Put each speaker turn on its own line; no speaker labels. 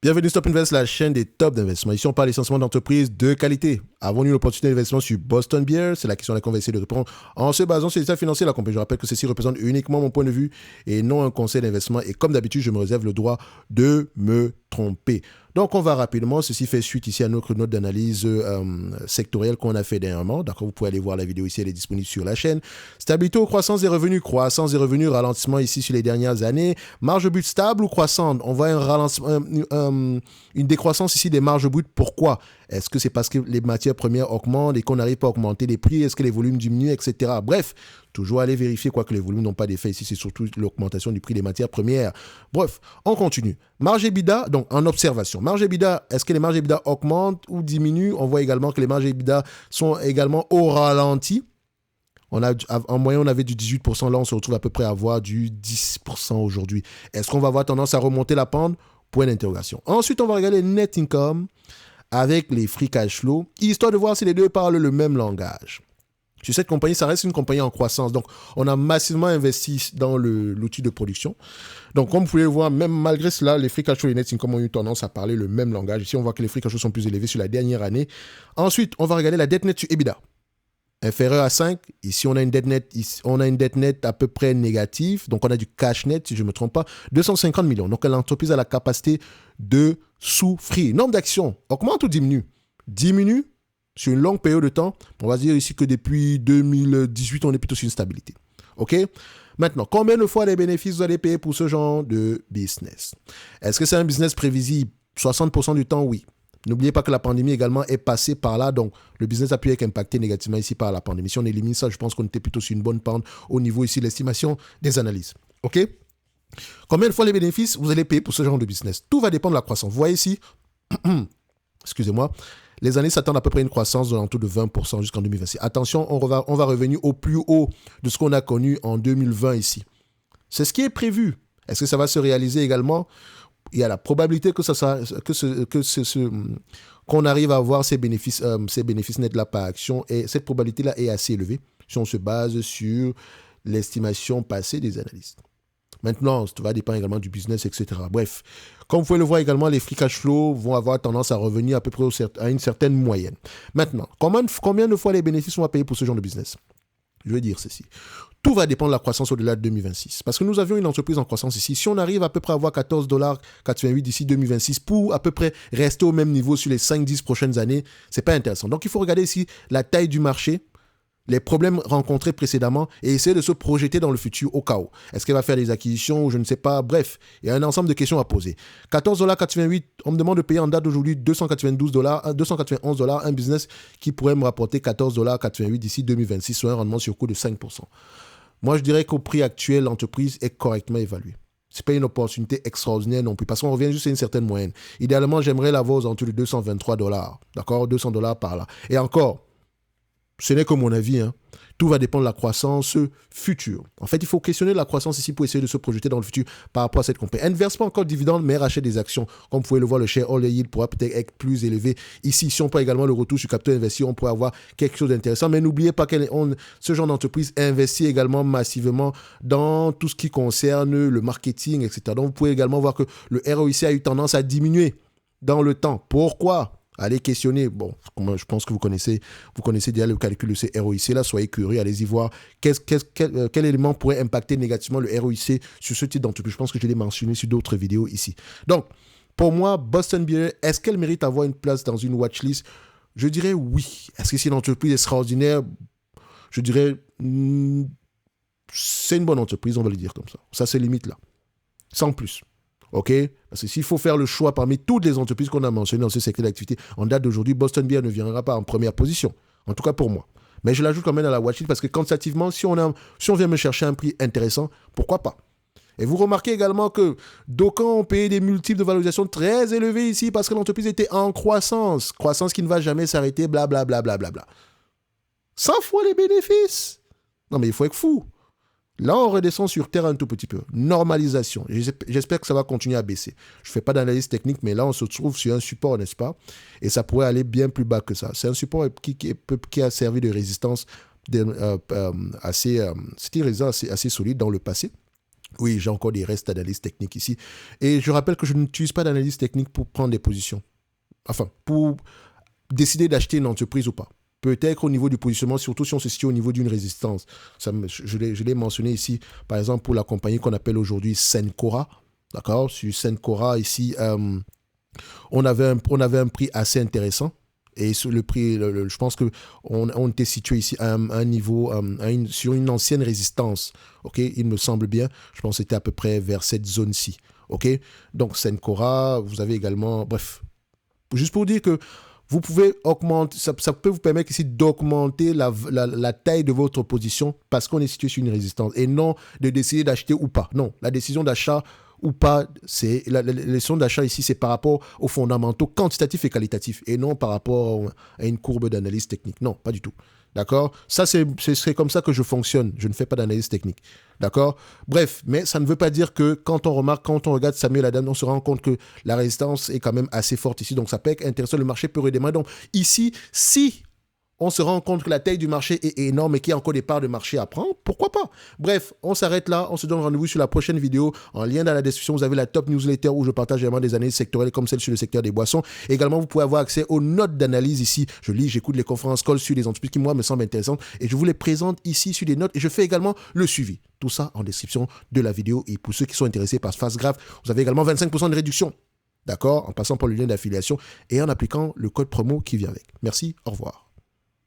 Bienvenue Stop Invest, la chaîne des tops d'investissement. Ici, on parle essentiellement d'entreprises de qualité. Avons-nous une opportunité d'investissement sur Boston Beer? C'est la question à laquelle on va essayer de répondre en se basant sur les états financiers de la compagnie. Je rappelle que ceci représente uniquement mon point de vue et non un conseil d'investissement. Et comme d'habitude, je me réserve le droit de me tromper. Donc, on va rapidement. Ceci fait suite ici à notre note d'analyse sectorielle qu'on a fait dernièrement. D'accord, vous pouvez aller voir la vidéo ici, elle est disponible sur la chaîne. Stabilité aux croissance des revenus, ralentissement ici sur les dernières années. Marge brute stable ou croissante? On voit un ralentissement, une décroissance ici des marges brutes. Pourquoi? Est-ce que c'est parce que les matières premières augmentent et qu'on n'arrive pas à augmenter les prix? Est-ce que les volumes diminuent, etc. Bref, toujours aller vérifier quoi que les volumes n'ont pas d'effet. Ici, c'est surtout l'augmentation du prix des matières premières. Bref, on continue. Marge EBITDA, donc en observation. Marge EBITDA, est-ce que les marges EBITDA augmentent ou diminuent? On voit également que les marges EBITDA sont également au ralenti. En moyenne, on avait du 18%. Là, on se retrouve à peu près à avoir du 10% aujourd'hui. Est-ce qu'on va avoir tendance à remonter la pente? Point d'interrogation. Ensuite, on va regarder net income avec les free cash flow, histoire de voir si les deux parlent le même langage. Sur cette compagnie, ça reste une compagnie en croissance. Donc, on a massivement investi dans l'outil de production. Donc, comme vous pouvez le voir, même malgré cela, les free cash flow et net income ont eu tendance à parler le même langage. Ici, on voit que les free cash flow sont plus élevés sur la dernière année. Ensuite, on va regarder la dette nette sur EBITDA. Inférieur à 5. Ici, on a une dette nette à peu près négative. Donc, on a du cash net, si je ne me trompe pas, 250 millions. Donc, l'entreprise a la capacité de souffrir. Nombre d'actions augmente ou diminue? Diminue sur une longue période de temps. On va dire ici que depuis 2018, on est plutôt sur une stabilité. OK? Maintenant, combien de fois les bénéfices vous allez payer pour ce genre de business? Est-ce que c'est un business prévisible? 60% du temps, oui. N'oubliez pas que la pandémie également est passée par là, donc le business a pu être impacté négativement ici par la pandémie. Si on élimine ça, je pense qu'on était plutôt sur une bonne pente au niveau ici de l'estimation des analyses. OK? Combien de fois les bénéfices vous allez payer pour ce genre de business? Tout va dépendre de la croissance. Vous voyez ici, excusez-moi, les années s'attendent à peu près une croissance de l'entour de 20% jusqu'en 2026. Attention, on va revenir au plus haut de ce qu'on a connu en 2020 ici. C'est ce qui est prévu. Est-ce que ça va se réaliser également? Il y a la probabilité que qu'on arrive à avoir ces bénéfices nets là par action, et cette probabilité-là est assez élevée si on se base sur l'estimation passée des analystes. Maintenant, ça va dépendre également du business, etc. Bref, comme vous pouvez le voir également, les free cash flow vont avoir tendance à revenir à peu près à une certaine moyenne. Maintenant, combien de fois les bénéfices sont à payer pour ce genre de business? Je vais dire ceci. Tout va dépendre de la croissance au-delà de 2026. Parce que nous avions une entreprise en croissance ici. Si on arrive à peu près à avoir $14,88 d'ici 2026 pour à peu près rester au même niveau sur les 5-10 prochaines années, c'est pas intéressant. Donc, il faut regarder ici la taille du marché, les problèmes rencontrés précédemment et essayer de se projeter dans le futur au cas où. Est-ce qu'elle va faire des acquisitions ou je ne sais pas? Bref, il y a un ensemble de questions à poser. $14,88, on me demande de payer en date d'aujourd'hui $291, un business qui pourrait me rapporter $14,88 d'ici 2026 sur un rendement sur coût de 5%. Moi, je dirais qu'au prix actuel, l'entreprise est correctement évaluée. Ce n'est pas une opportunité extraordinaire non plus, parce qu'on revient juste à une certaine moyenne. Idéalement, j'aimerais l'avoir aux alentours de $223, d'accord? $200 par là. Et encore, ce n'est que mon avis, hein. Tout va dépendre de la croissance future. En fait, il faut questionner la croissance ici pour essayer de se projeter dans le futur par rapport à cette compagnie. Elle ne verse pas encore de dividendes, mais rachète des actions. Comme vous pouvez le voir, le shareholder yield pourra peut-être être plus élevé. Ici, si on prend également le retour sur capital investi, on pourrait avoir quelque chose d'intéressant. Mais n'oubliez pas que ce genre d'entreprise investit également massivement dans tout ce qui concerne le marketing, etc. Donc, vous pouvez également voir que le ROIC a eu tendance à diminuer dans le temps. Pourquoi ? Allez questionner. Bon, je pense que vous connaissez déjà le calcul de ces ROIC là. Soyez curieux, allez-y voir quel élément pourrait impacter négativement le ROIC sur ce type d'entreprise. Je pense que je l'ai mentionné sur d'autres vidéos ici. Donc, pour moi, Boston Beer, est-ce qu'elle mérite d'avoir une place dans une watchlist? Je dirais oui. Est-ce que c'est une entreprise extraordinaire? Je dirais c'est une bonne entreprise, on va le dire comme ça. Ça, c'est limite là. Sans plus. OK? Parce que s'il faut faire le choix parmi toutes les entreprises qu'on a mentionnées dans ce secteur d'activité, en date d'aujourd'hui, Boston Beer ne viendra pas en première position. En tout cas pour moi. Mais je l'ajoute quand même à la watchlist parce que quantitativement, si on vient me chercher un prix intéressant, pourquoi pas? Et vous remarquez également que d'aucuns ont payé des multiples de valorisation très élevés ici parce que l'entreprise était en croissance. Croissance qui ne va jamais s'arrêter, blablabla. 100 fois les bénéfices. Non mais il faut être fou. Là, on redescend sur terre un tout petit peu. Normalisation. J'espère que ça va continuer à baisser. Je ne fais pas d'analyse technique, mais là, on se trouve sur un support, n'est-ce pas? Et ça pourrait aller bien plus bas que ça. C'est un support qui a servi de résistance assez solide dans le passé. Oui, j'ai encore des restes d'analyse technique ici. Et je rappelle que je n'utilise pas d'analyse technique pour prendre des positions. Enfin, pour décider d'acheter une entreprise ou pas. Peut-être au niveau du positionnement, surtout si on se situe au niveau d'une résistance. Je l'ai mentionné ici, par exemple, pour la compagnie qu'on appelle aujourd'hui Cencora. D'accord? Sur Cencora, ici, on avait un prix assez intéressant. Et sur le prix, je pense qu'on était situé ici à un niveau, sur une ancienne résistance. Ok, il me semble bien. Je pense que c'était à peu près vers cette zone-ci. Ok, donc Cencora, vous avez également, bref, juste pour dire que vous pouvez augmenter, ça peut vous permettre ici d'augmenter la taille de votre position parce qu'on est situé sur une résistance et non de décider d'acheter ou pas. Non, la décision d'achat ou pas, c'est la décision d'achat ici, c'est par rapport aux fondamentaux quantitatifs et qualitatifs et non par rapport à une courbe d'analyse technique. Non, pas du tout. D'accord? Ça, c'est comme ça que je fonctionne. Je ne fais pas d'analyse technique. D'accord? Bref, mais ça ne veut pas dire que quand on regarde Samuel Adams, on se rend compte que la résistance est quand même assez forte ici. Donc, ça peut être intéressant. Le marché peut redémarrer. Donc, ici, si on se rend compte que la taille du marché est énorme et qu'il y a encore des parts de marché à prendre, pourquoi pas? Bref, on s'arrête là. On se donne rendez-vous sur la prochaine vidéo. En lien dans la description, vous avez la top newsletter où je partage également des analyses sectorielles comme celle sur le secteur des boissons. Également, vous pouvez avoir accès aux notes d'analyse ici. Je lis, j'écoute les conférences calls sur les entreprises qui, moi, me semblent intéressantes et je vous les présente ici sur des notes et je fais également le suivi. Tout ça en description de la vidéo. Et pour ceux qui sont intéressés par Fastgraph, vous avez également 25% de réduction. D'accord? En passant par le lien d'affiliation et en appliquant le code promo qui vient avec. Merci, au revoir.